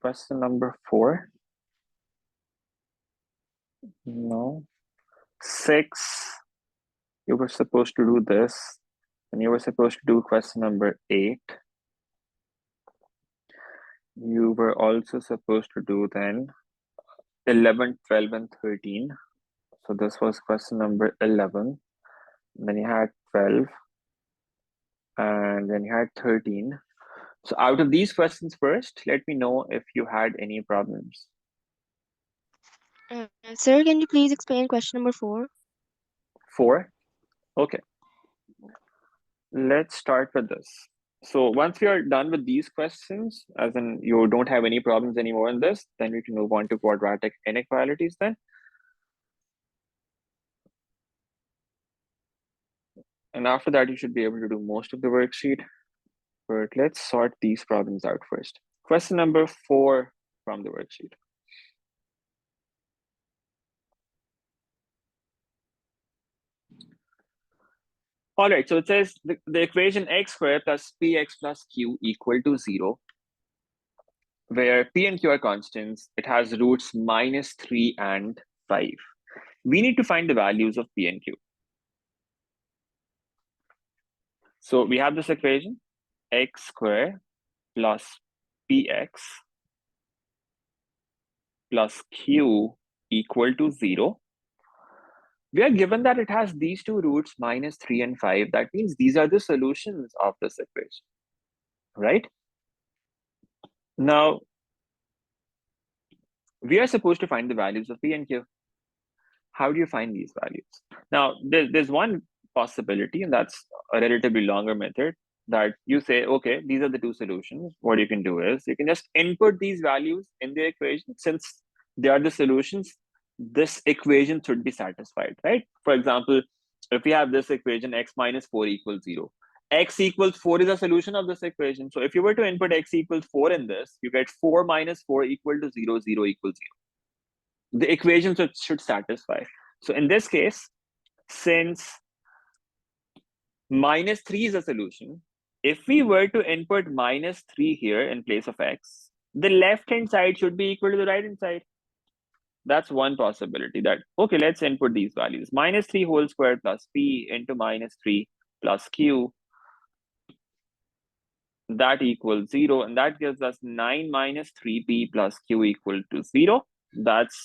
question number 4. No. 6, you were supposed to do this, and you were supposed to do question number 8. You were also supposed to do then 11, 12, and 13. So this was question number 11. Then you had 12, and then you had 13. So out of these questions first, let me know if you had any problems. Sir, can you please explain question number 4? 4? Okay. Let's start with this. So once we are done with these questions, as in you don't have any problems anymore in this, then we can move on to quadratic inequalities then. And after that, you should be able to do most of the worksheet. But let's sort these problems out first. Question number 4 from the worksheet. All right, so it says the equation x squared plus px plus q equal to 0, where p and q are constants. It has roots -3 and 5. We need to find the values of p and q. So we have this equation, x squared plus px plus q equal to 0. We are given that it has these two roots, -3 and 5. That means these are the solutions of this equation, right? Now, we are supposed to find the values of p and q. How do you find these values? Now, there's one possibility, and that's a relatively longer method, that you say, okay, these are the two solutions. What you can do is you can just input these values in the equation. Since they are the solutions, this equation should be satisfied, right? For example, if we have this equation, x minus 4 equals 0, x equals 4 is a solution of this equation. So if you were to input x equals 4 in this, you get 4 minus 4 equal to 0, 0 equals 0. The equation should satisfy. So in this case, since -3 is a solution, if we were to input -3 here in place of x, the left-hand side should be equal to the right-hand side. That's one possibility that, okay, let's input these values. -3 whole square plus p into -3 plus q. That equals 0, and that gives us 9 minus 3p plus q equal to 0. That's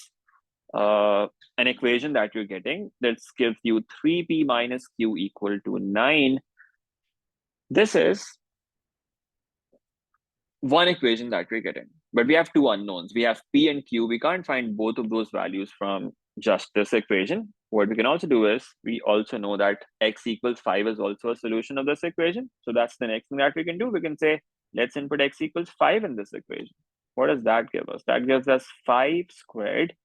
an equation that you're getting. That gives you 3p minus q equal to 9. This is one equation that we're getting, but we have two unknowns. We have p and q. We can't find both of those values from just this equation. What we can also do is, we also know that x equals 5 is also a solution of this equation. So that's the next thing that we can do. We can say, let's input x equals 5 in this equation. What does that give us? That gives us 5 squared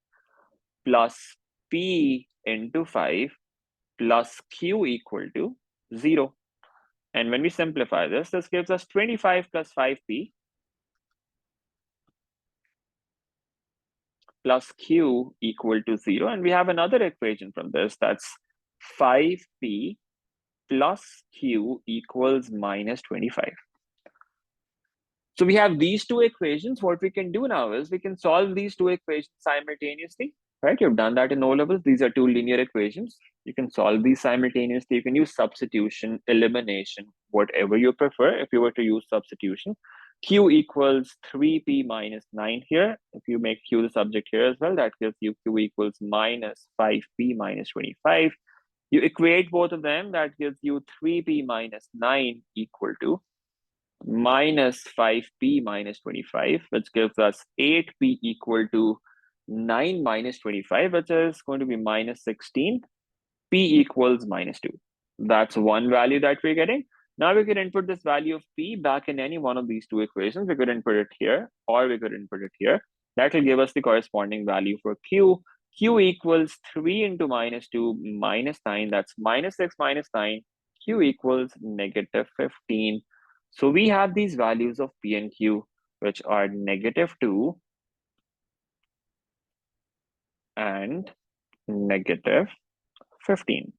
plus p into 5 plus q equal to 0. And when we simplify this, this gives us 25 plus 5p plus q equal to 0. And we have another equation from this, that's 5p plus q equals -25. So we have these two equations. What we can do now is we can solve these two equations simultaneously, right? You've done that in O levels. These are two linear equations. You can solve these simultaneously. You can use substitution, elimination, whatever you prefer. If you were to use substitution, q equals 3p minus 9 here. If you make q the subject here as well, that gives you q equals minus 5p minus 25. You equate both of them, that gives you 3p minus 9 equal to minus 5p minus 25, which gives us 8p equal to 9 minus 25, which is going to be minus 16. P equals -2. That's one value that we're getting. Now we can input this value of p back in any one of these two equations. We could input it here, or we could input it here. That will give us the corresponding value for q. Q equals 3 into -2 minus 9. That's -6 minus 9. Q equals -15. So we have these values of p and q, which are -2 and -15.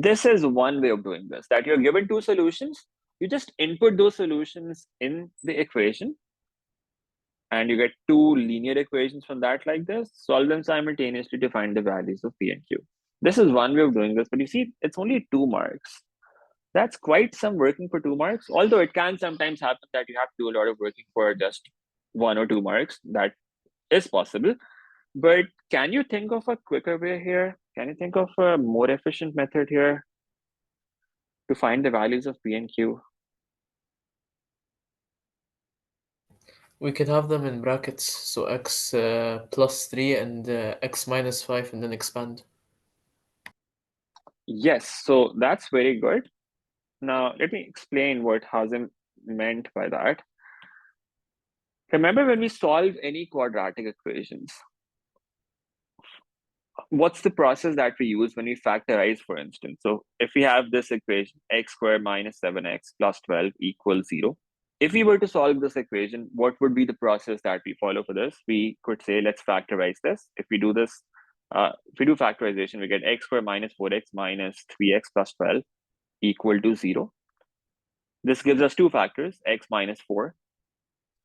This is one way of doing this, that you're given two solutions. You just input those solutions in the equation. and you get two linear equations from that like this. Solve them simultaneously to find the values of P and Q. This is one way of doing this, but you see, it's only 2 marks. That's quite some working for 2 marks, although it can sometimes happen that you have to do a lot of working for just 1 or 2 marks. That is possible. But can you think of a quicker way here? Can you think of a more efficient method here to find the values of P and Q? We could have them in brackets, so x plus 3 and x minus 5, and then expand. Yes, so that's very good. Now, let me explain what Hazem meant by that. Remember when we solve any quadratic equations, what's the process that we use when we factorize, for instance? So if we have this equation, x squared minus 7x plus 12 equals 0. If we were to solve this equation, what would be the process that we follow for this? We could say, let's factorize this. If we do this, if we do factorization, we get x squared minus 4x minus 3x plus 12 equal to 0. This gives us two factors, x minus 4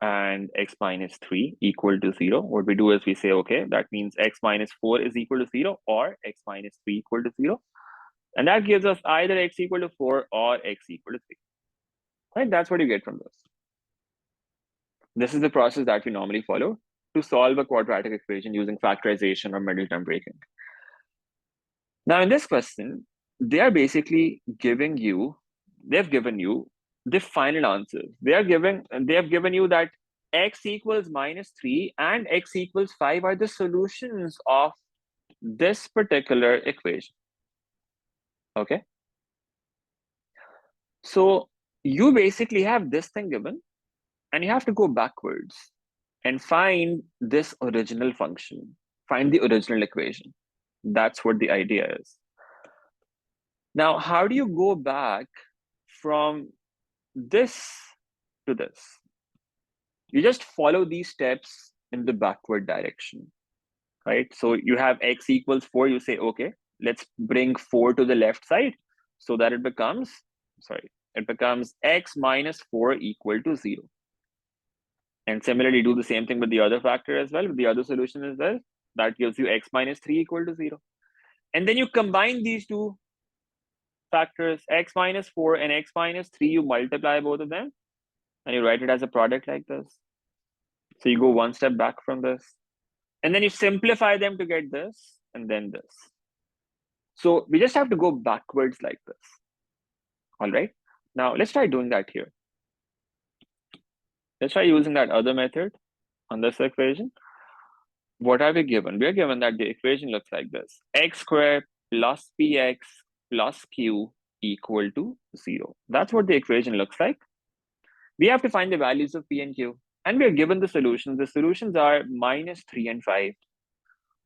and x minus 3 equal to 0. What we do is we say, okay, that means x minus 4 is equal to 0 or x minus 3 equal to 0. And that gives us either x equal to 4 or x equal to 3. Right? That's what you get from this. This is the process that we normally follow to solve a quadratic equation using factorization or middle term breaking. Now, in this question, they are basically giving you, they've given you the final answers. They have given you that x equals minus 3 and x equals 5 are the solutions of this particular equation. Okay. So you basically have this thing given, and you have to go backwards and find this original function, find the original equation. That's what the idea is. Now, how do you go back from this to this? You just follow these steps in the backward direction, right? So you have x equals 4, you say, okay, let's bring 4 to the left side so that it becomes x minus 4 equal to 0. And similarly, do the same thing with the other factor as well, with the other solution as well. That gives you x minus 3 equal to 0. And then you combine these two factors, x minus 4 and x minus 3, you multiply both of them, and you write it as a product like this. So you go one step back from this, and then you simplify them to get this, and then this. So we just have to go backwards like this. All right. Now let's try doing that here. Let's try using that other method on this equation. What are we given? We are given that the equation looks like this: x squared plus px plus q equal to 0. That's what the equation looks like. We have to find the values of p and q, and we are given the solutions. The solutions are minus 3 and 5.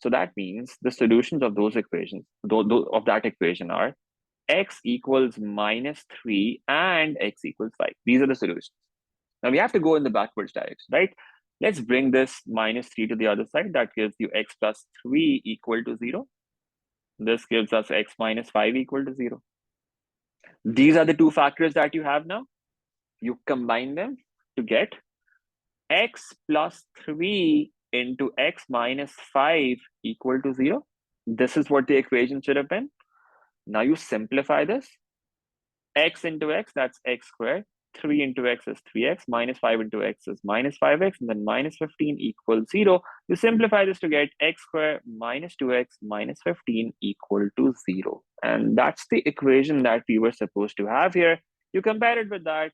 So that means the solutions of those equations, of that equation, are x equals minus 3 and x equals 5. These are the solutions. Now we have to go in the backwards direction, right? Let's bring this minus 3 to the other side. That gives you x plus 3 equal to 0. This gives us x minus 5 equal to 0. These are the two factors that you have now. You combine them to get x plus 3 into x minus 5 equal to 0. This is what the equation should have been. Now you simplify this. X into x, that's x squared. 3 into x is 3x, minus 5 into x is minus 5x, and then minus 15 equals 0. You simplify this to get x squared minus 2x minus 15 equal to 0. And that's the equation that we were supposed to have here. You compare it with that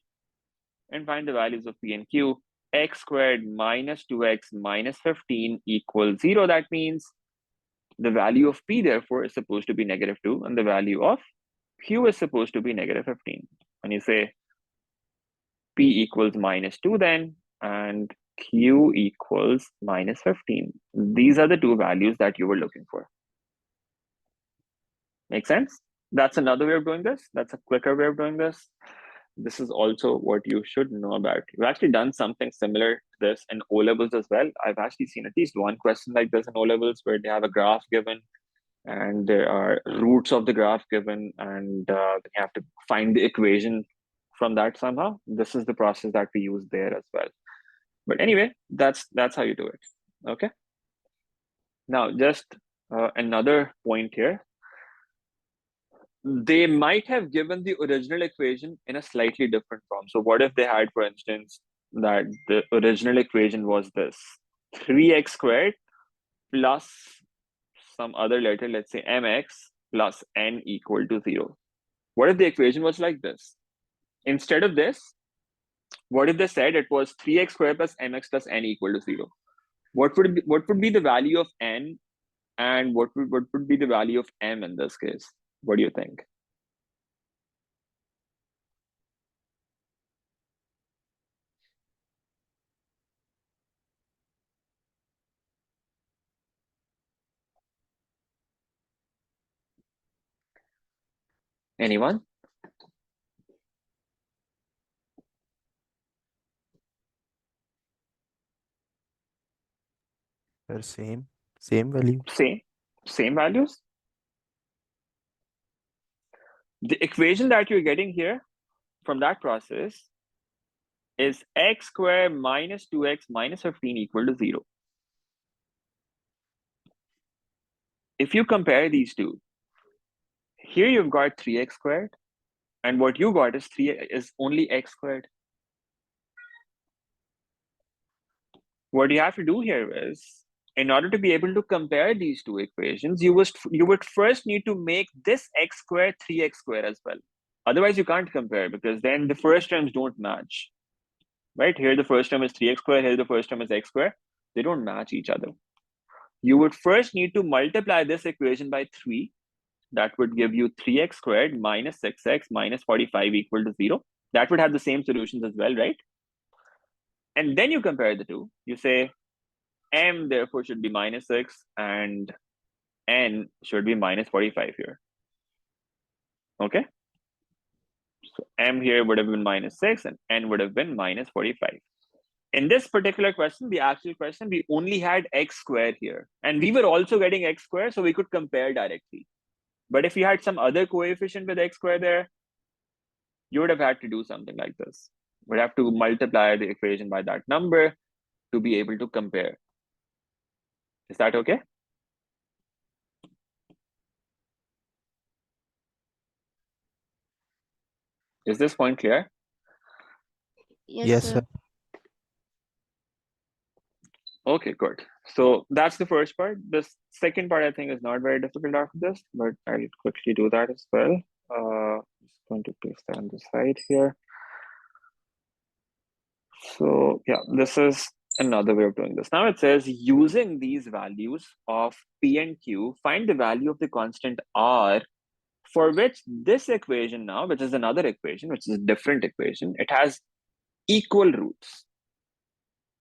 and find the values of p and q. X squared minus 2x minus 15 equals 0. That means the value of p, therefore, is supposed to be negative 2, and the value of q is supposed to be negative 15. And you say p equals minus 2 then, and q equals minus 15. These are the two values that you were looking for. Make sense? That's another way of doing this. That's a quicker way of doing this. This is also what you should know about. We've actually done something similar to this in O-levels as well. I've actually seen at least one question like this in O-levels where they have a graph given and there are roots of the graph given, and you have to find the equation from that somehow. This is the process that we use there as well. But anyway, that's how you do it. Okay. Now, just another point here. They might have given the original equation in a slightly different form. So what if they had, for instance, that the original equation was this: 3x squared plus some other letter, let's say mx plus n equal to 0. What if the equation was like this? Instead of this, what if they said it was 3x squared plus mx plus n equal to 0? What would be the value of n, and what would be the value of m in this case? What do you think? Anyone? Sir, same value. Same values. The equation that you're getting here from that process is x squared minus 2x minus 15 equal to 0. If you compare these two, here you've got 3x squared, and what you got is only x squared. What you have to do here is, in order to be able to compare these two equations, you would first need to make this x squared 3x squared as well. Otherwise, you can't compare, because then the first terms don't match. Right? Here the first term is 3x squared, here the first term is x squared. They don't match each other. You would first need to multiply this equation by 3. That would give you 3x squared minus 6x minus 45 equal to 0. That would have the same solutions as well, right? And then you compare the two. You say m therefore should be minus 6 and n should be minus 45 here. Okay? So m here would have been minus 6 and n would have been minus 45. In this particular question, the actual question, we only had x squared here. And we were also getting x squared, so we could compare directly. But if you had some other coefficient with x squared there, you would have had to do something like this. We'd have to multiply the equation by that number to be able to compare. Is that okay? Is this point clear? Yes, sir. Okay, good. So that's the first part. The second part, I think, is not very difficult after this, but I'll quickly do that as well. Just going to paste that on the side here. So yeah, this is another way of doing this. Now it says, using these values of P and Q, find the value of the constant R for which this equation now, which is another equation, which is a different equation, it has equal roots.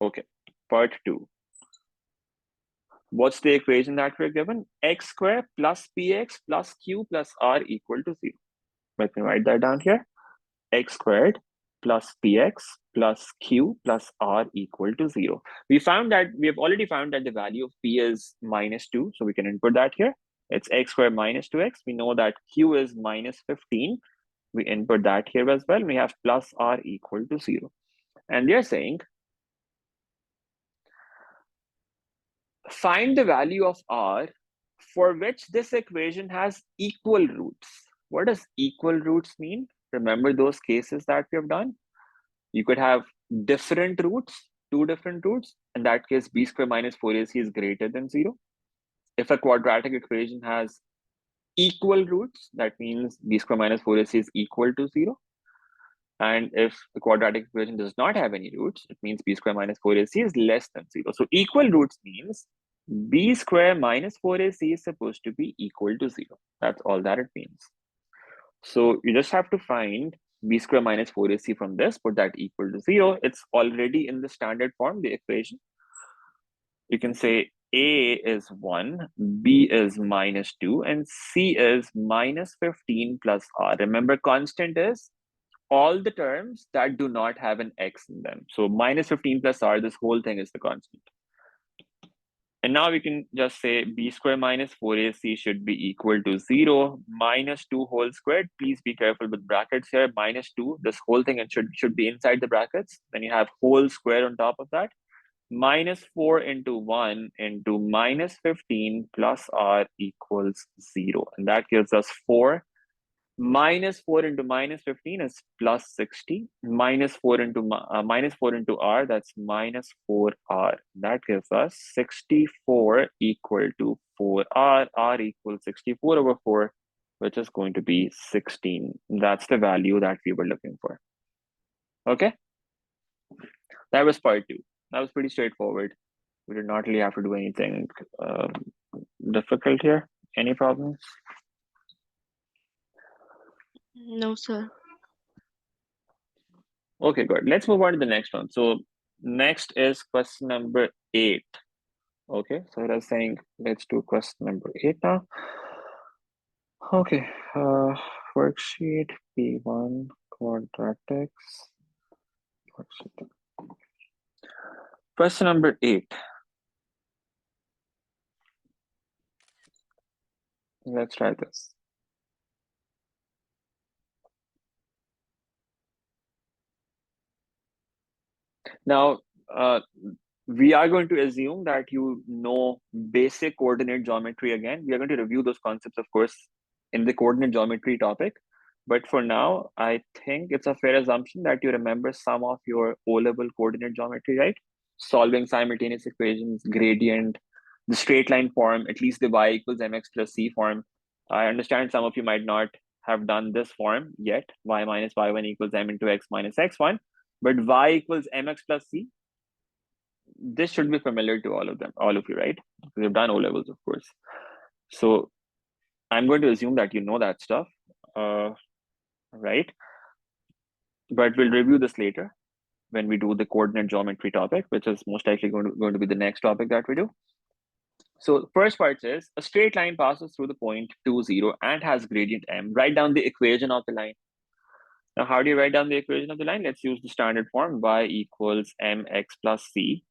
Okay, part 2. What's the equation that we're given? X squared plus px plus q plus r equal to 0. Let me write that down here. X squared plus px plus q plus r equal to 0. We have already found that the value of p is minus 2, so we can input that here. It's x squared minus 2x. We know that q is minus 15. We input that here as well. We have plus r equal to 0. And they're saying, find the value of r for which this equation has equal roots. What does equal roots mean? Remember those cases that we have done? You could have different roots, 2 different roots. In that case, b squared minus 4ac is greater than 0. If a quadratic equation has equal roots, that means b squared minus 4ac is equal to 0. And if the quadratic equation does not have any roots, it means b squared minus 4ac is less than 0. So equal roots means b squared minus 4ac is supposed to be equal to 0. That's all that it means. So you just have to find b squared minus 4ac from this, put that equal to 0. It's already in the standard form, the equation. You can say a is 1, b is minus 2, and c is minus 15 plus r. Remember, constant is all the terms that do not have an x in them. So minus 15 plus r, this whole thing is the constant. And now we can just say b square minus 4ac should be equal to 0 minus 2 whole squared. Please be careful with brackets here. Minus 2, this whole thing, it should be inside the brackets. Then you have whole square on top of that. Minus 4 into 1 into minus 15 plus r equals 0. And that gives us 4. Minus 4 into minus 15 is plus 60. Minus 4 into r, that's minus 4r. That gives us 64 equal to 4r. R equals 64 over 4, which is going to be 16. That's the value that we were looking for. Okay? That was part 2. That was pretty straightforward. We did not really have to do anything difficult here. Any problems? No, sir. Okay, good. Let's move on to the next one. So next is question number 8. Okay, so I was saying let's do question number 8 now. Okay, worksheet P1 quadratics. Worksheet. Question number 8. Let's try this. Now, we are going to assume that you know basic coordinate geometry again. We are going to review those concepts, of course, in the coordinate geometry topic. But for now, I think it's a fair assumption that you remember some of your O-level coordinate geometry, right? Solving simultaneous equations, gradient, the straight line form, at least the y equals mx plus c form. I understand some of you might not have done this form yet, y minus y1 equals m into x minus x1, but y equals mx plus c, this should be familiar to all of you, right? Because you've done O levels, of course. So I'm going to assume that you know that stuff, right? But we'll review this later when we do the coordinate geometry topic, which is most likely going to be the next topic that we do. So the first part is a straight line passes through the point 2, 0 and has gradient m. Write down the equation of the line. Now, how do you write down the equation of the line? Let's use the standard form, y equals mx plus c.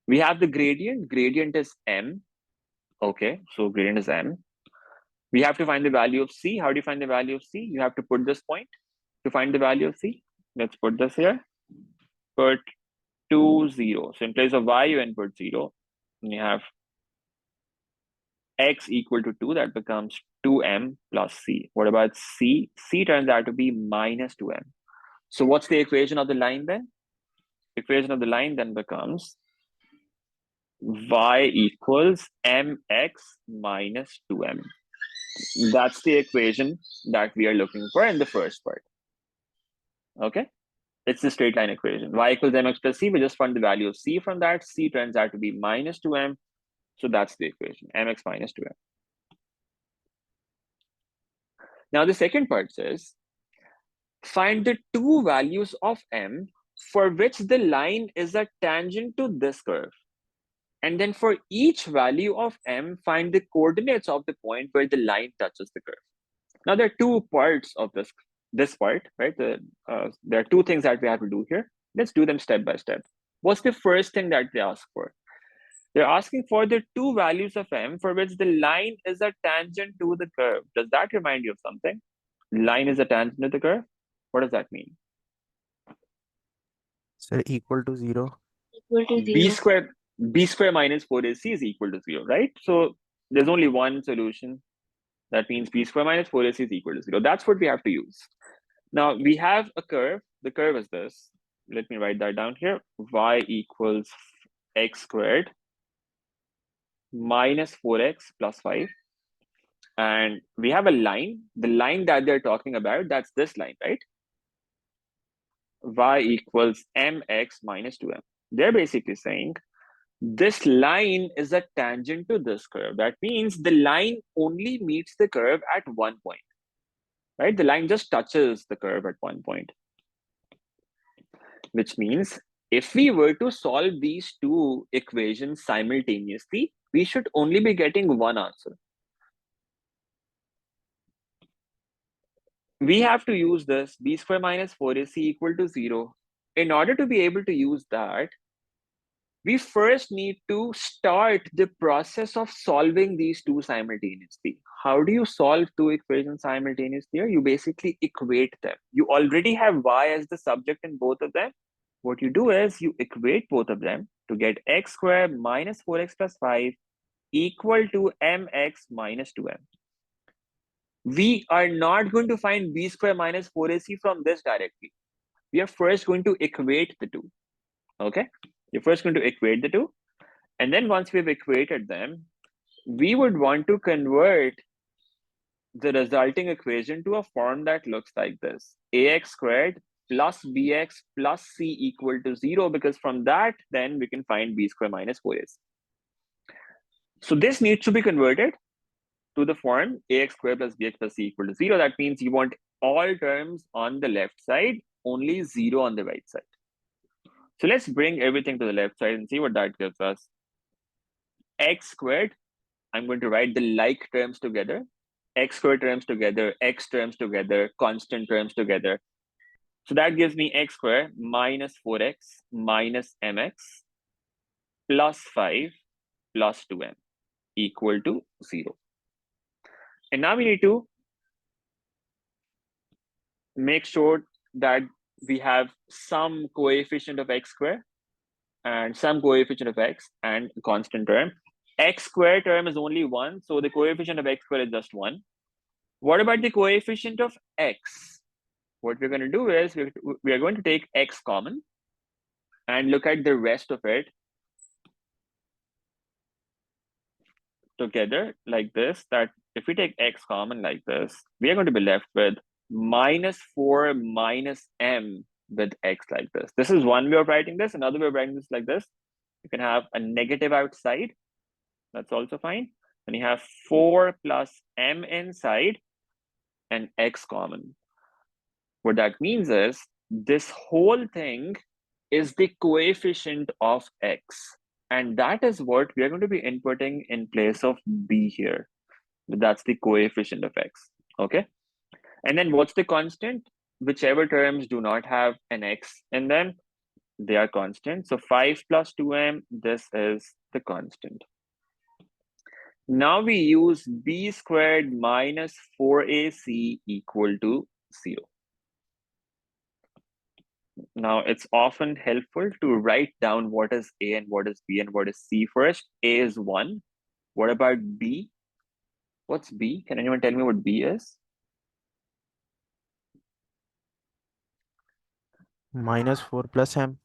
We have the gradient. Gradient is m. Okay, so gradient is m. We have to find the value of c. How do you find the value of c? You have to put this point to find the value of c. Let's put this here. Put 2, 0. So in place of y, you input 0. And you have x equal to 2. That becomes 2m plus c. What about c? C turns out to be minus 2m. So what's the equation of the line then? Equation of the line then becomes y equals mx minus 2m. That's the equation that we are looking for in the first part. Okay, it's the straight line equation. Y equals mx plus c. We just find the value of c from that. C turns out to be minus 2m. So that's the equation, mx minus 2m. Now the second part says, find the two values of m for which the line is a tangent to this curve. And then for each value of m, find the coordinates of the point where the line touches the curve. Now there are two parts of this part, right? There are two things that we have to do here. Let's do them step by step. What's the first thing that they ask for? They're asking for the two values of m for which the line is a tangent to the curve. Does that remind you of something? Line is a tangent to the curve. What does that mean? Sir, equal to 0. Equal to b 0. square minus 4ac is equal to 0, right? So there's only one solution. That means b square minus 4ac is equal to 0. That's what we have to use. Now we have a curve. The curve is this. Let me write that down here. Y equals x squared minus 4x plus 5. And we have a line. The line that they're talking about, that's this line, right? Y equals mx minus 2m. They're basically saying this line is a tangent to this curve. That means the line only meets the curve at one point, right? The line just touches the curve at one point, which means if we were to solve these two equations simultaneously, we should only be getting one answer. We have to use this b square minus 4ac equal to 0. In order to be able to use that, we first need to start the process of solving these two simultaneously. How do you solve two equations simultaneously? You basically equate them. You already have y as the subject in both of them. What you do is you equate both of them to get x squared minus 4x plus 5 equal to mx minus 2m. We are not going to find b squared minus 4ac from this directly. We are first going to equate the two. Okay, you're first going to equate the two, and then once we've equated them, we would want to convert the resulting equation to a form that looks like this: ax squared plus bx plus c equal to 0, because from that then we can find b squared minus 4ac. So this needs to be converted to the form ax squared plus bx plus c equal to 0. That means you want all terms on the left side, only 0 on the right side. So let's bring everything to the left side and see what that gives us. X squared, I'm going to write the like terms together, x squared terms together, x terms together, constant terms together. So that gives me x squared minus 4x minus mx plus 5 plus 2m equal to 0. And now we need to make sure that we have some coefficient of x squared and some coefficient of x and a constant term. X squared term is only 1, so the coefficient of x squared is just 1. What about the coefficient of x? What we're going to do is we are going to take x common and look at the rest of it together like this, that if we take x common like this, we are going to be left with minus 4 minus m with x like this. This is one way of writing this. Another way of writing this like this, you can have a negative outside. That's also fine. And you have 4 plus m inside and x common. What that means is this whole thing is the coefficient of x. And that is what we are going to be inputting in place of b here. That's the coefficient of x. Okay. And then what's the constant? Whichever terms do not have an x in them, they are constant. So 5 plus 2m, this is the constant. Now we use b squared minus 4ac equal to 0. Now it's often helpful to write down what is a and what is b and what is c first. A is 1. What about b? What's b? Can anyone tell me what b is? Minus 4 plus m.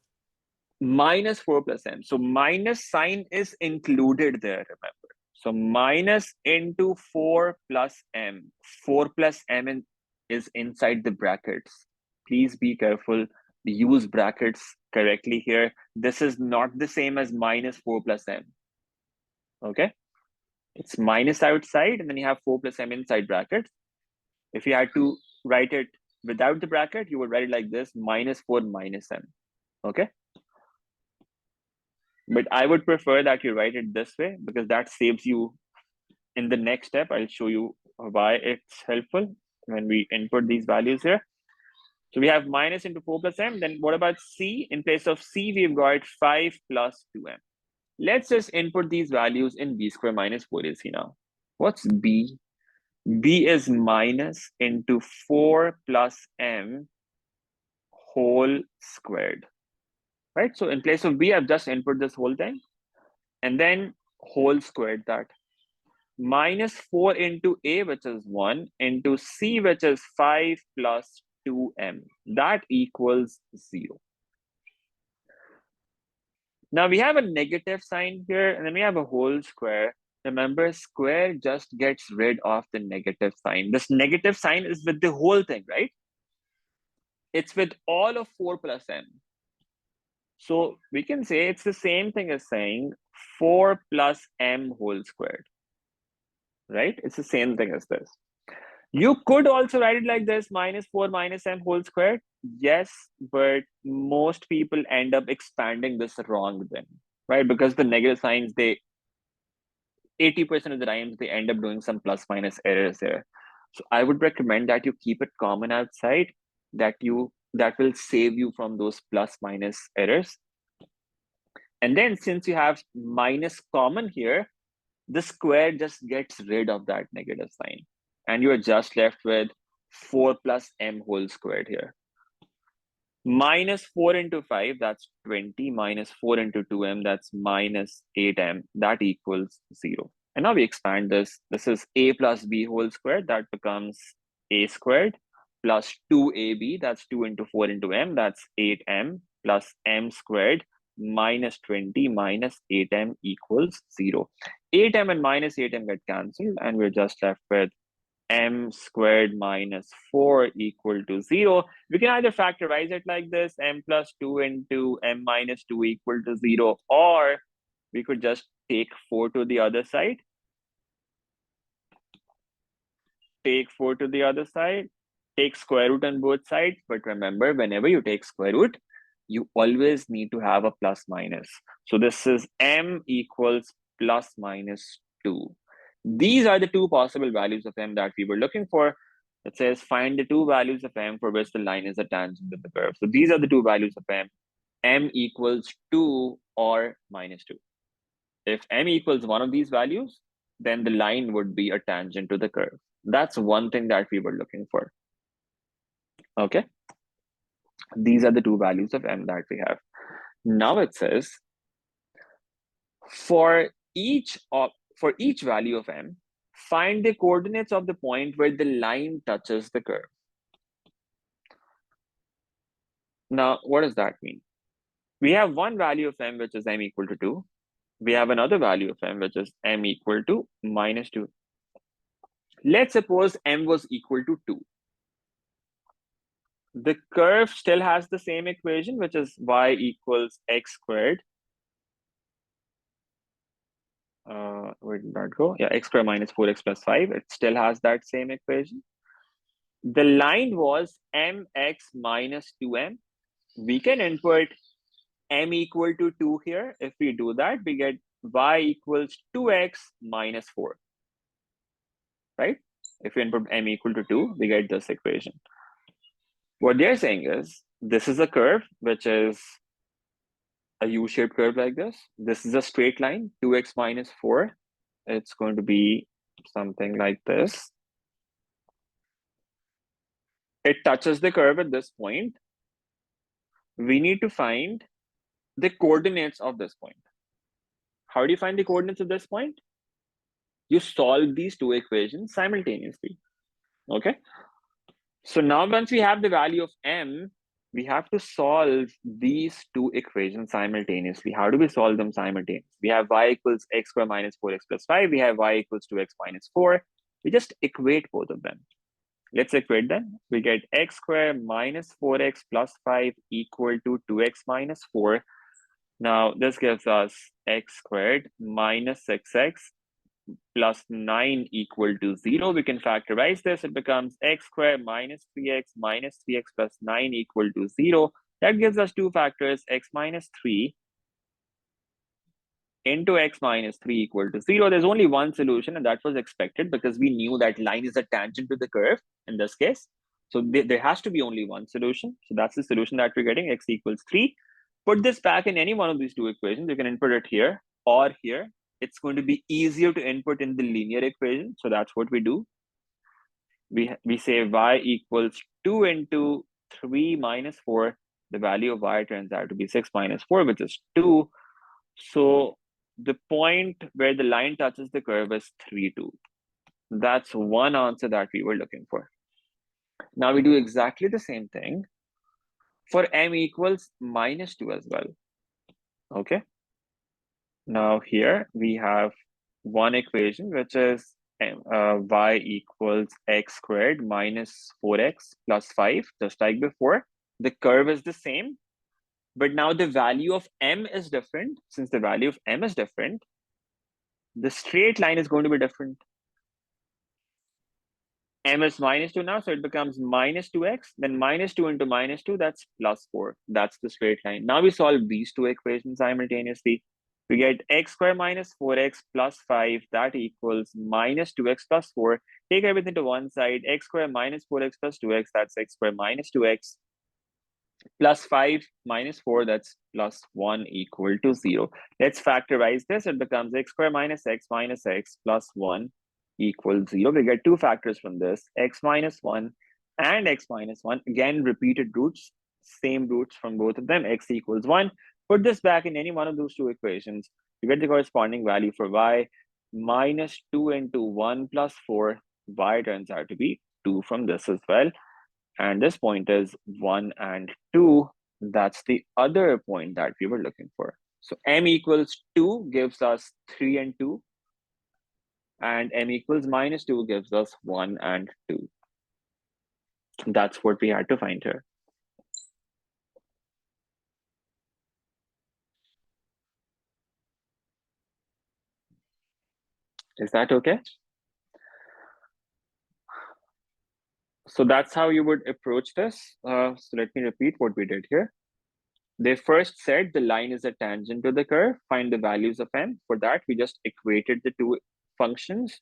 Minus 4 plus m. So minus sign is included there, remember. So minus into 4 plus m. 4 plus m is inside the brackets. Please be careful. Use brackets correctly here. This is not the same as minus 4 plus m. Okay? It's minus outside, and then you have 4 plus m inside brackets. If you had to write it without the bracket, you would write it like this: minus 4 minus m. Okay? But I would prefer that you write it this way, because that saves you in the next step. I'll show you why it's helpful when we input these values here. So we have minus into 4 plus m. Then what about c? In place of c, we've got 5 plus 2m. Let's just input these values in b squared minus 4ac now. What's b? b is minus into 4 plus m whole squared. Right? So in place of b, I've just input this whole thing and then whole squared that. Minus 4 into a, which is 1, into c, which is 5 plus 2m. That equals 0. Now we have a negative sign here, and then we have a whole square. Remember, square just gets rid of the negative sign. This negative sign is with the whole thing, right? It's with all of 4 plus m. So we can say it's the same thing as saying 4 plus m whole squared, right? It's the same thing as this. You could also write it like this: minus 4 minus m whole squared. Yes, but most people end up expanding this wrong then, right? Because the negative signs, 80% of the times they end up doing some plus minus errors there. So I would recommend that you keep it common outside, that will save you from those plus minus errors. And then since you have minus common here, the square just gets rid of that negative sign. And you're just left with 4 plus m whole squared here. Minus 4 into 5, that's 20. Minus 4 into 2m, that's minus 8m. That equals 0. And now we expand this. This is a plus b whole squared. That becomes a squared plus 2ab. That's 2 into 4 into m. That's 8m plus m squared minus 20 minus 8m equals 0. 8m and minus 8m get cancelled, and we're just left with m squared minus 4 equal to 0. We can either factorize it like this, m plus 2 into m minus 2 equal to 0, or we could just take 4 to the other side. Take 4 to the other side. Take square root on both sides. But remember, whenever you take square root, you always need to have a plus minus. So this is m equals plus minus 2. These are the two possible values of m that we were looking for. It says find the two values of m for which the line is a tangent to the curve. So these are the two values of m equals 2 or minus 2. If m equals one of these values, then the line would be a tangent to the curve. That's one thing that we were looking for. Okay. These are the two values of m that we have. Now it says for each value of m, find the coordinates of the point where the line touches the curve. Now, what does that mean? We have one value of m, which is m equal to 2. We have another value of m, which is m equal to minus 2. Let's suppose m was equal to 2. The curve still has the same equation, which is y equals x squared. Where did that go? Yeah, x squared minus 4x plus 5. It still has that same equation. The line was mx minus 2m. We can input m equal to 2 here. If we do that, we get y equals 2x minus 4. Right? If we input m equal to 2, we get this equation. What they're saying is, this is a curve, which is a U-shaped curve like this. This is a straight line, 2x minus 4. It's going to be something like this. It touches the curve at this point. We need to find the coordinates of this point. How do you find the coordinates of this point? You solve these two equations simultaneously. Okay. So now once we have the value of m, we have to solve these two equations simultaneously. How do we solve them simultaneously? We have y equals x squared minus 4x plus 5. We have y equals 2x minus 4. We just equate both of them. Let's equate them. We get x squared minus 4x plus 5 equal to 2x minus 4. Now this gives us x squared minus 6x plus 9 equal to 0. We can factorize this. It becomes x squared minus 3x plus 9 equal to 0. That gives us two factors, x minus 3 into x minus 3 equal to 0. There's only one solution, and that was expected because we knew that line is a tangent to the curve in this case. So there has to be only one solution. So that's the solution that we're getting, x equals 3. Put this back in any one of these two equations. You can input it here or here. It's going to be easier to input in the linear equation. So that's what we do. We say y equals 2 into 3 minus 4. The value of y turns out to be 6 minus 4, which is 2. So the point where the line touches the curve is 3, 2. That's one answer that we were looking for. Now we do exactly the same thing for m equals minus 2 as well. Okay. Now here we have one equation, which is y equals x squared minus 4x plus 5, just like before. The curve is the same, but now the value of m is different. Since the value of m is different, the straight line is going to be different. M is minus 2 now, so it becomes minus 2x, then minus 2 into minus 2, that's plus 4. That's the straight line. Now we solve these two equations simultaneously. We get x squared minus 4x plus 5, that equals minus 2x plus 4. Take everything to one side, x squared minus 4x plus 2x, that's x squared minus 2x. Plus 5 minus 4, that's plus 1 equal to 0. Let's factorize this. It becomes x squared minus x plus 1 equals 0. We get two factors from this, x minus 1 and x minus 1. Again, repeated roots, same roots from both of them, x equals 1. Put this back in any one of those two equations. You get the corresponding value for y. Minus 2 into 1 plus 4, y turns out to be 2 from this as well. And this point is 1 and 2. That's the other point that we were looking for. So m equals 2 gives us 3 and 2. And m equals minus 2 gives us 1 and 2. That's what we had to find here. Is that okay? So that's how you would approach this. So let me repeat what we did here. They first said the line is a tangent to the curve. Find the values of m. For that, we just equated the two functions.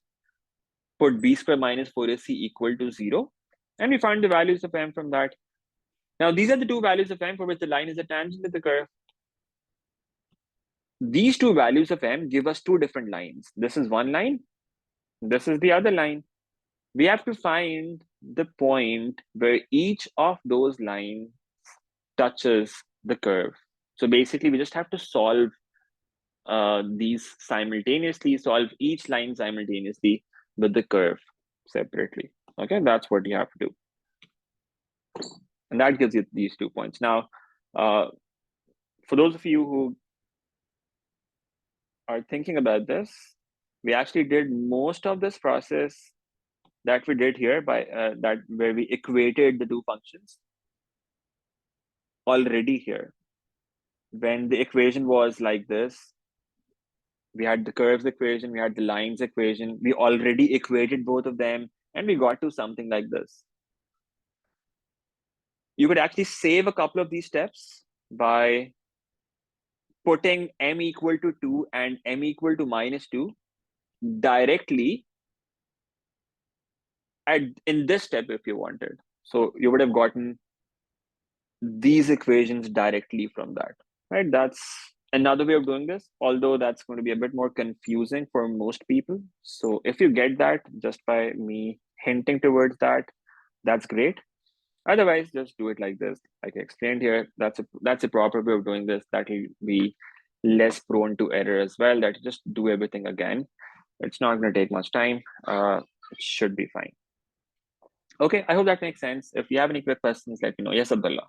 Put b squared minus 4ac equal to 0. And we find the values of m from that. Now, these are the two values of m for which the line is a tangent to the curve. These two values of m give us two different lines. This is one line. This is the other line. We have to find the point where each of those lines touches the curve. So basically, we just have to solve these simultaneously, solve each line simultaneously with the curve separately. Okay, that's what you have to do. And that gives you these 2 points. Now, for those of you who are thinking about this, we actually did most of this process that we did here by where we equated the two functions already here. When the equation was like this, we had the curves equation, we had the lines equation, we already equated both of them, and we got to something like this. You could actually save a couple of these steps by putting m equal to 2 and m equal to minus 2 directly in this step if you wanted. So you would have gotten these equations directly from that, right? That's another way of doing this, although that's going to be a bit more confusing for most people. So if you get that just by me hinting towards that, that's great. Otherwise, just do it like this, like I explained here. That's a proper way of doing this. That will be less prone to error as well. That you just do everything again. It's not going to take much time. It should be fine. Okay, I hope that makes sense. If you have any quick questions, let me know. Yes, Abdullah.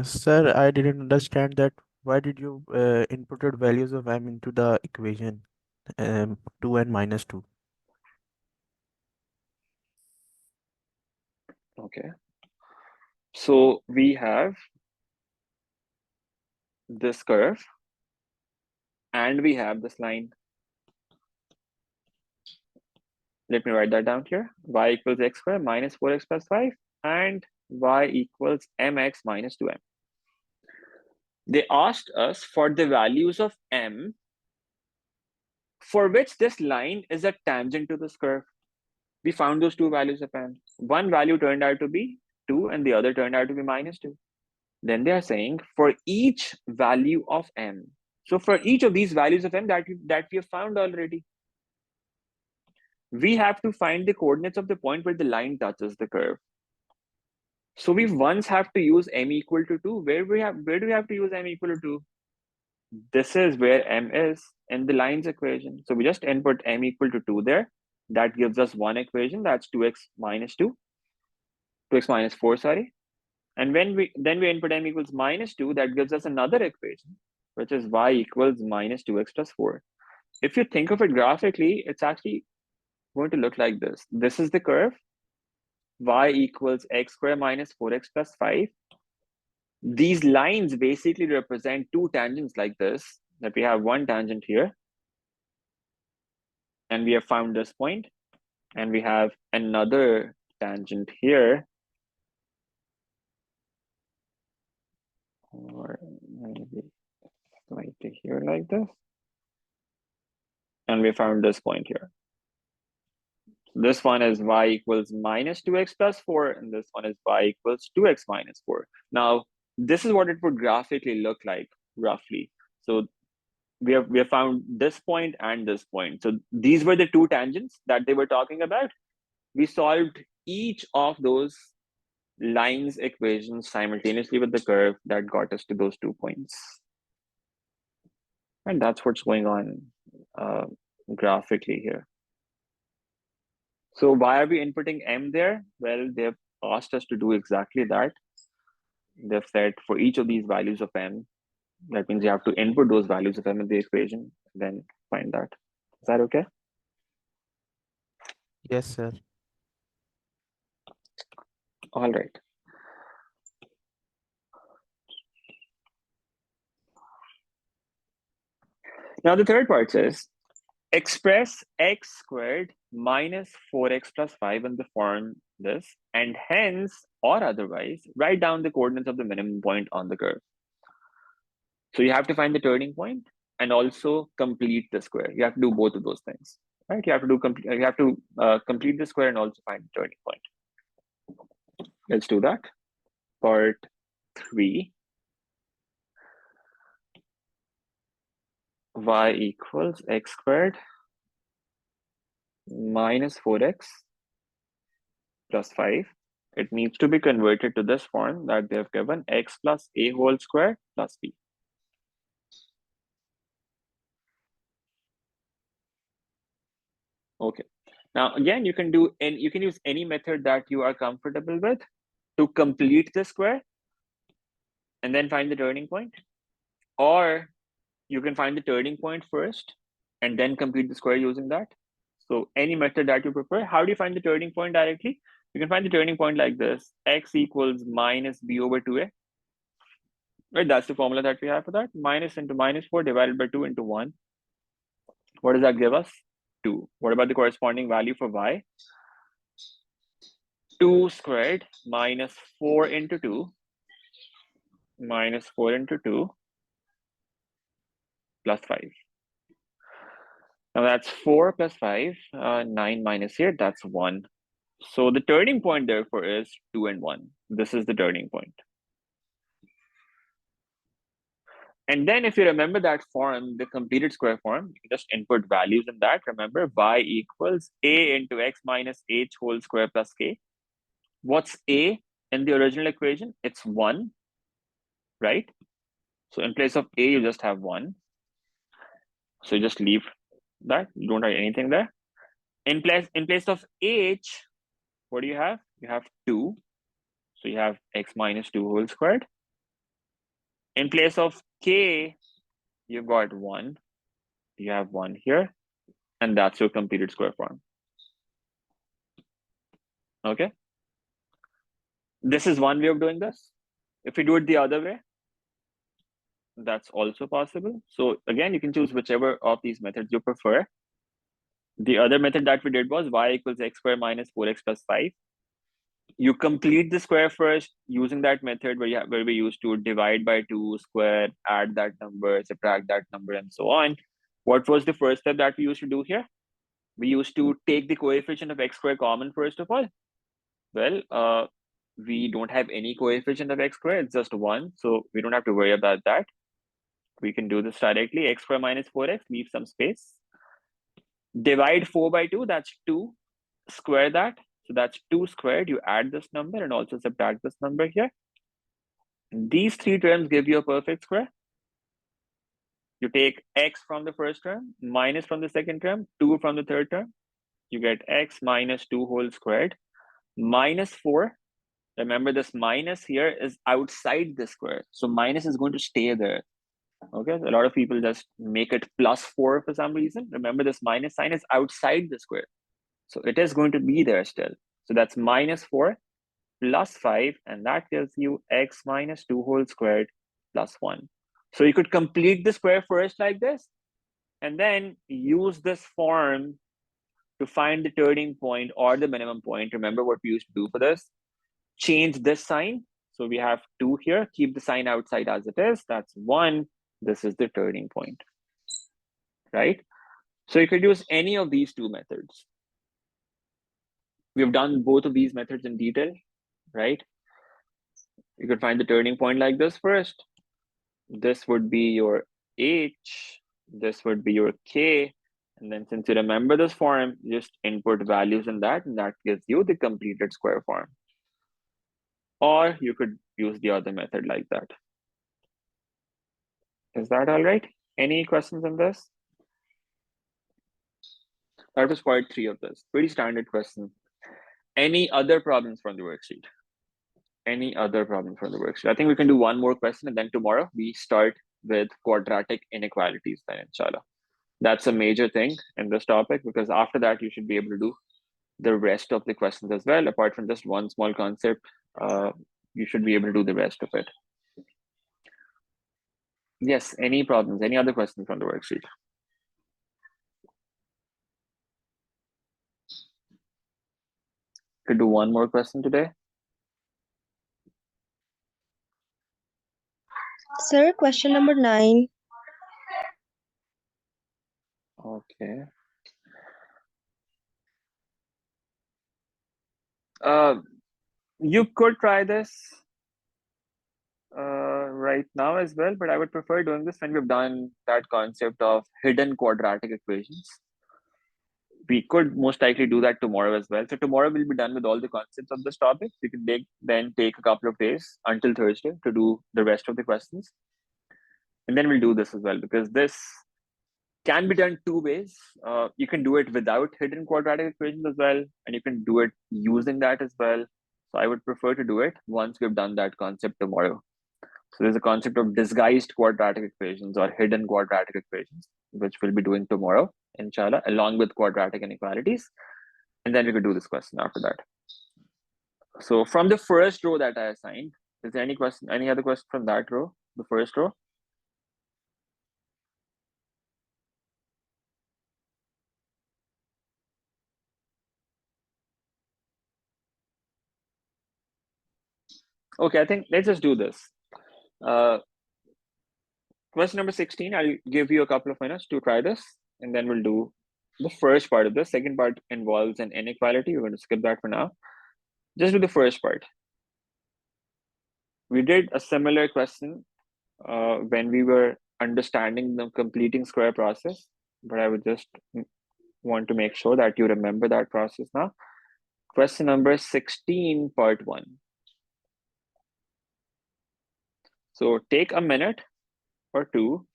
Sir, I didn't understand that. Why did you inputted values of m into the equation 2 and minus 2? Okay. So we have this curve and we have this line. Let me write that down here. Y equals x squared minus 4x plus 5 and y equals mx minus 2m. They asked us for the values of m for which this line is a tangent to this curve. We found those two values of m. One value turned out to be 2 and the other turned out to be minus 2. Then they are saying for each value of m. So for each of these values of m that we have found already, we have to find the coordinates of the point where the line touches the curve. So we once have to use m equal to 2. Where do we have to use m equal to 2? This is where m is in the lines equation. So we just input m equal to 2 there. That gives us one equation. That's 2x minus 2. 2x minus 4, sorry. And when we input m equals minus 2, that gives us another equation, which is y equals minus 2x plus 4. If you think of it graphically, it's actually going to look like this. This is the curve. Y equals x squared minus 4x plus 5. These lines basically represent two tangents like this, that we have one tangent here, and we have found this point, and we have another tangent here, or maybe slightly here like this, and we found this point here. This one is y equals minus 2x plus 4, and this one is y equals 2x minus 4. Now, this is what it would graphically look like, roughly. So we have found this point and this point. So these were the two tangents that they were talking about. We solved each of those lines equations simultaneously with the curve that got us to those 2 points. And that's what's going on graphically here. So why are we inputting m there? Well, they've asked us to do exactly that. They've said for each of these values of m, that means you have to input those values of m in the equation, then find that. Is that okay? Yes, sir. All right. Now the third part says, express x squared minus 4x plus 5 in the form this, and hence or otherwise write down the coordinates of the minimum point on the curve. So you have to find the turning point and also complete the square. You have to do both of those things, right? You have to complete the square and also find the turning point. Let's do that. Part 3. Y equals x squared minus 4x plus 5. It needs to be converted to this form that they've given, x plus a whole square plus b. Okay. Now again, you can use any method that you are comfortable with to complete the square and then find the turning point, or you can find the turning point first and then complete the square using that. So any method that you prefer. How do you find the turning point directly? You can find the turning point like this: x equals minus b over 2a. Right, that's the formula that we have for that. Minus into minus 4 divided by 2 into 1. What does that give us? 2. What about the corresponding value for y? 2 squared minus 4 into 2 minus 4 into 2 plus 5. Now that's 4 plus 5, 9 minus here, that's 1. So the turning point therefore is 2 and 1. This is the turning point. And then if you remember that form, the completed square form, you can just input values in that. Remember, y equals a into x minus h whole square plus k. What's a in the original equation? It's 1, right? So in place of a, you just have 1. So you just leave that. You don't write anything there. In place of h, what do you have? You have 2. So you have x minus 2 whole squared. In place of k, you've got 1. You have 1 here. And that's your completed square form. Okay. This is one way of doing this. If you do it the other way, that's also possible. So again, you can choose whichever of these methods you prefer. The other method that we did was y equals x squared minus 4x plus 5. You complete the square first using that method where we used to divide by 2, square, add that number, subtract that number, and so on. What was the first step that we used to do here? We used to take the coefficient of x squared common first of all. Well, we don't have any coefficient of x squared, it's just 1. So we don't have to worry about that. We can do this directly. X squared minus 4x, leave some space. Divide 4 by 2, that's 2. Square that. So that's 2 squared. You add this number and also subtract this number here. These 3 terms give you a perfect square. You take x from the first term, minus from the second term, 2 from the third term. You get x minus 2 whole squared, minus 4. Remember, this minus here is outside the square. So minus is going to stay there. Okay, so a lot of people just make it plus 4 for some reason. Remember, this minus sign is outside the square. So it is going to be there still. So that's minus 4 plus 5, and that gives you x minus 2 whole squared plus 1. So you could complete the square first like this, and then use this form to find the turning point or the minimum point. Remember what we used to do for this? Change this sign. So we have 2 here, keep the sign outside as it is. That's 1. This is the turning point, right? So you could use any of these 2 methods. We've done both of these methods in detail, right? You could find the turning point like this first. This would be your h, this would be your k, and then since you remember this form, just input values in that, and that gives you the completed square form. Or you could use the other method like that. Is that all right? Any questions on this? That was part 3 of this. Pretty standard question. Any other problems from the worksheet? Any other problems from the worksheet? I think we can do one more question, and then tomorrow we start with quadratic inequalities then, inshallah. That's a major thing in this topic, because after that you should be able to do the rest of the questions as well. Apart from just one small concept, you should be able to do the rest of it. Yes, any problems? Any other questions from the worksheet? Could do one more question today. Sir, question number 9. Okay. You could try this right now as well, but I would prefer doing this when we've done that concept of hidden quadratic equations. We could most likely do that tomorrow as well. So tomorrow we'll be done with all the concepts of this topic. You can then take a couple of days until Thursday to do the rest of the questions. And then we'll do this as well, because this can be done 2 ways. You can do it without hidden quadratic equations as well, and you can do it using that as well. So I would prefer to do it once we've done that concept tomorrow. So there's a concept of disguised quadratic equations or hidden quadratic equations, which we'll be doing tomorrow, inshallah, along with quadratic inequalities. And then we could do this question after that. So from the first row that I assigned, is there any question, any other question from that row, the first row? Okay, I think let's just do this. Question number 16, I'll give you a couple of minutes to try this, and then we'll do the first part of this. Second part involves an inequality. We're going to skip that for now. Just do the first part. We did a similar question when we were understanding the completing square process, but I would just want to make sure that you remember that process now. Question number 16, part 1. So take a minute or two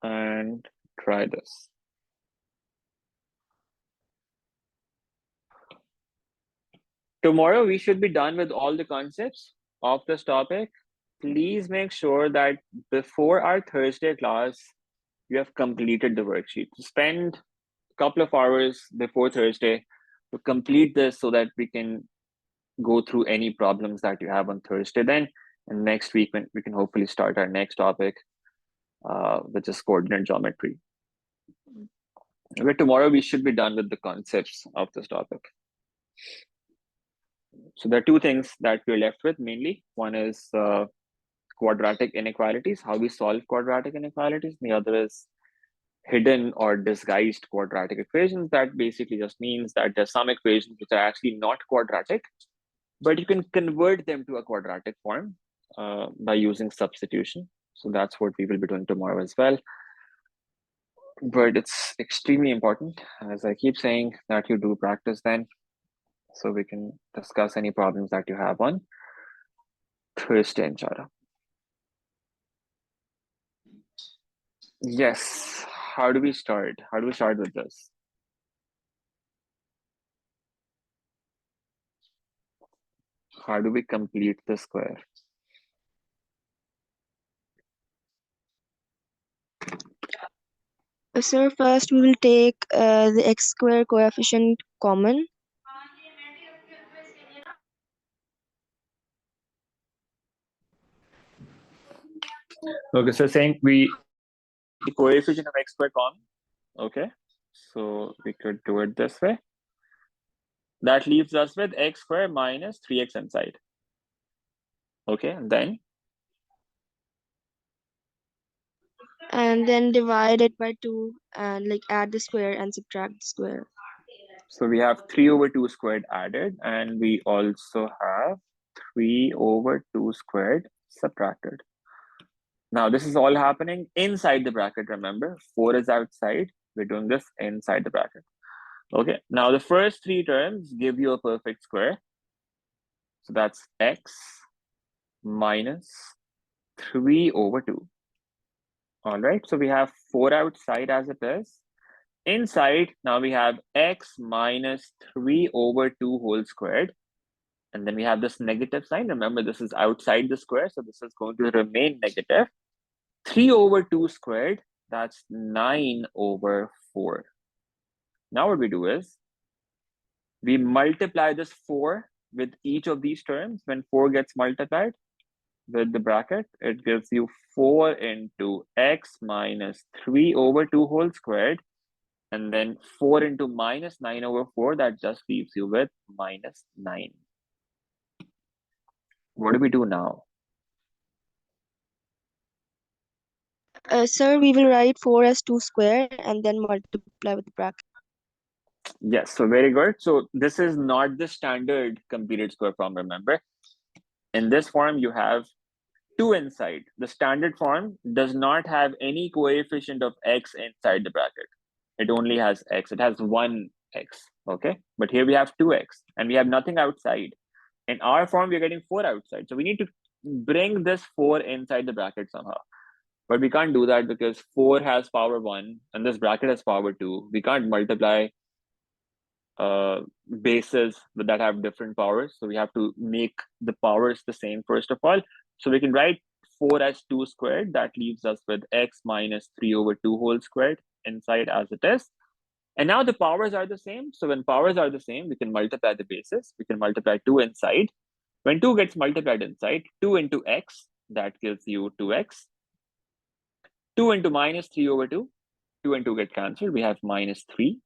and try this. Tomorrow, we should be done with all the concepts of this topic. Please make sure that before our Thursday class, you have completed the worksheet. Spend a couple of hours before Thursday to complete this so that we can go through any problems that you have on Thursday then. And next week, when we can hopefully start our next topic, which is coordinate geometry. But tomorrow, we should be done with the concepts of this topic. So there are 2 things that we're left with mainly. One is quadratic inequalities, how we solve quadratic inequalities. The other is hidden or disguised quadratic equations. That basically just means that there's some equations which are actually not quadratic, but you can convert them to a quadratic form by using substitution. So that's what we will be doing tomorrow as well. But it's extremely important, as I keep saying, that you do practice then, so we can discuss any problems that you have on Thursday, inshallah. Yes. How do we start? How do we start with this? How do we complete the square? Sir, first we will take the x square coefficient common. Okay, so saying the coefficient of x squared common. Okay, so we could do it this way. That leaves us with x squared minus 3x inside. Okay, and And then divide it by 2 and like add the square and subtract the square. So we have 3 over 2 squared added, and we also have 3 over 2 squared subtracted. Now this is all happening inside the bracket, remember? 4 is outside. We're doing this inside the bracket. Okay, now the first 3 terms give you a perfect square. So that's x minus 3 over 2. All right, so we have 4 outside as it is. Inside, now we have x minus 3 over 2 whole squared. And then we have this negative sign. Remember, this is outside the square, so this is going to remain negative. 3 over 2 squared, that's 9 over 4. Now what we do is, we multiply this 4 with each of these terms. When 4 gets multiplied with the bracket, it gives you 4 into x minus 3 over 2 whole squared. And then 4 into minus 9 over 4, that just leaves you with minus 9. What do we do now? Sir, we will write 4 as 2 square and then multiply with the bracket. Yes, so very good. So this is not the standard computed square form, remember. In this form, you have 2 inside. The standard form does not have any coefficient of x inside the bracket. It only has x. It has 1 x, okay? But here we have 2x, and we have nothing outside. In our form, we're getting 4 outside. So we need to bring this 4 inside the bracket somehow. But we can't do that because 4 has power 1, and this bracket has power 2. We can't multiply bases that have different powers. So we have to make the powers the same first of all. So we can write 4 as 2 squared. That leaves us with x minus 3 over 2 whole squared inside as it is. And now the powers are the same. So when powers are the same, we can multiply the bases. We can multiply 2 inside. When 2 gets multiplied inside, 2 into x, that gives you 2x. 2 into minus 3 over 2. 2 and 2 get cancelled. We have minus 3.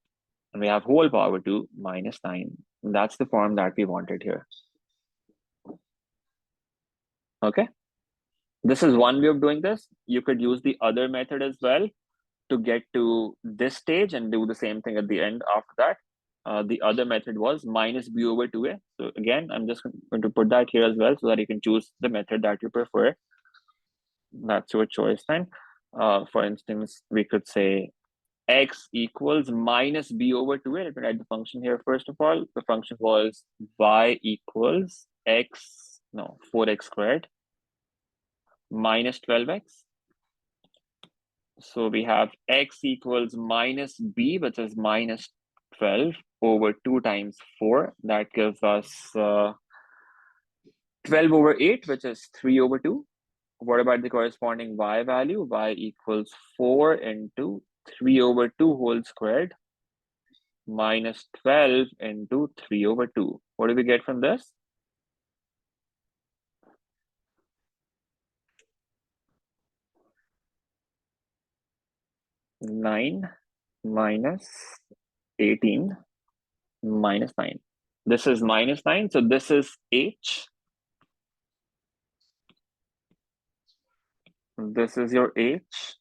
And we have whole power 2 minus 9. And that's the form that we wanted here. Okay. This is one way of doing this. You could use the other method as well to get to this stage and do the same thing at the end after that. The other method was minus b over 2a. So again, I'm just going to put that here as well so that you can choose the method that you prefer. That's your choice then. For instance, we could say x equals minus b over 2a. Let me write the function here first of all. The function was y equals 4x squared minus 12x. So we have x equals minus b, which is minus 12 over 2 times 4. That gives us 12 over 8, which is 3 over 2. What about the corresponding y value? Y equals 4 into 3 over 2 whole squared minus 12 into 3 over 2. What do we get from this? Nine minus 18 minus 9. This is minus 9, so this is h. This is your h.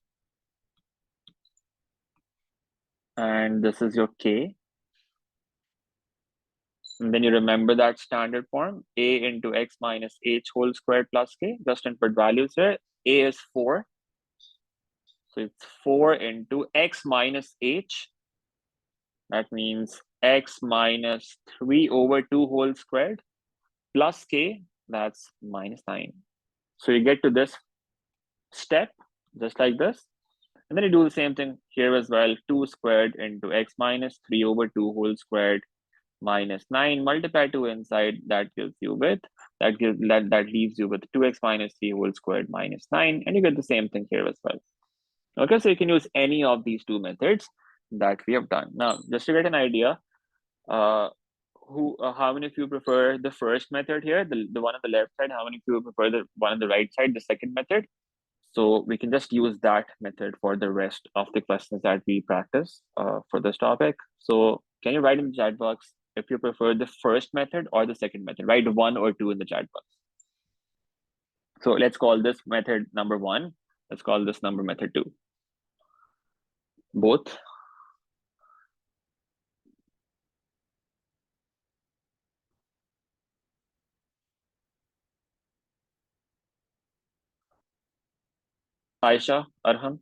And this is your k. And then you remember that standard form, a into x minus h whole squared plus k. Just input values here. A is 4. So it's 4 into x minus h. That means x minus 3 over 2 whole squared plus k, that's minus 9. So you get to this step, just like this. And then you do the same thing here as well. 2 squared into x minus 3 over 2 whole squared minus 9. Multiply 2 inside, that gives you with, that leaves you with 2x minus 3 whole squared minus 9. And you get the same thing here as well. Okay, so you can use any of these 2 methods that we have done. Now, just to get an idea, how many of you prefer the first method here, the one on the left side? How many of you prefer the one on the right side, the second method? So we can just use that method for the rest of the questions that we practice for this topic. So can you write in the chat box if you prefer the first method or the second method? Write 1 or 2 in the chat box. So let's call this method number 1. Let's call this number method 2. Both. Aisha, Arham.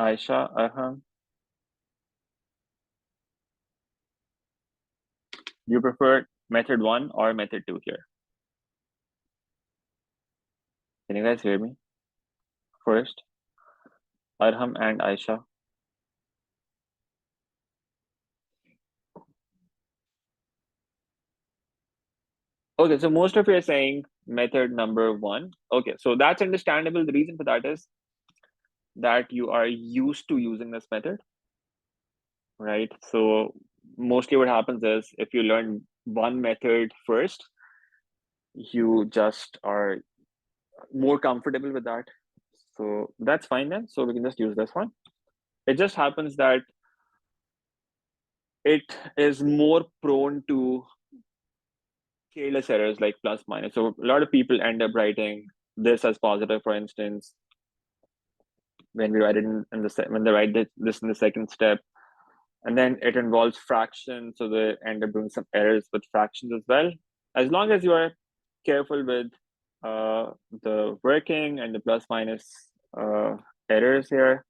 Aisha, Arham. You prefer method 1 or method 2 here? Can you guys hear me? First, Arham and Aisha. Okay, so most of you are saying method number 1. Okay, so that's understandable. The reason for that is that you are used to using this method, right? So mostly what happens is if you learn one method first, you just are more comfortable with that. So that's fine then. So we can just use this one. It just happens that it is more prone to careless errors like plus minus. So a lot of people end up writing this as positive, for instance, when we write it when they write this in the second step, and then it involves fractions, so they end up doing some errors with fractions as well. As long as you are careful with the working and the plus minus errors here,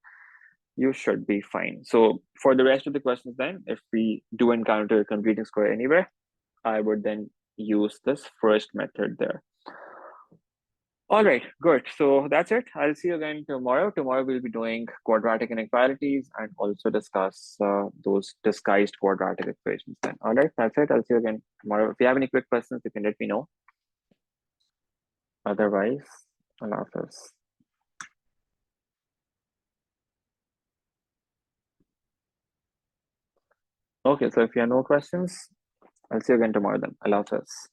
you should be fine. So for the rest of the questions then, if we do encounter a completing square anywhere, I would then use this first method there. All right, good. So that's it. I'll see you again tomorrow. Tomorrow we'll be doing quadratic inequalities and also discuss those disguised quadratic equations then. All right, that's it. I'll see you again tomorrow. If you have any quick questions, you can let me know. Otherwise, Allah Hafiz. Okay, so if you have no questions, I'll see you again tomorrow then. Allah Hafiz.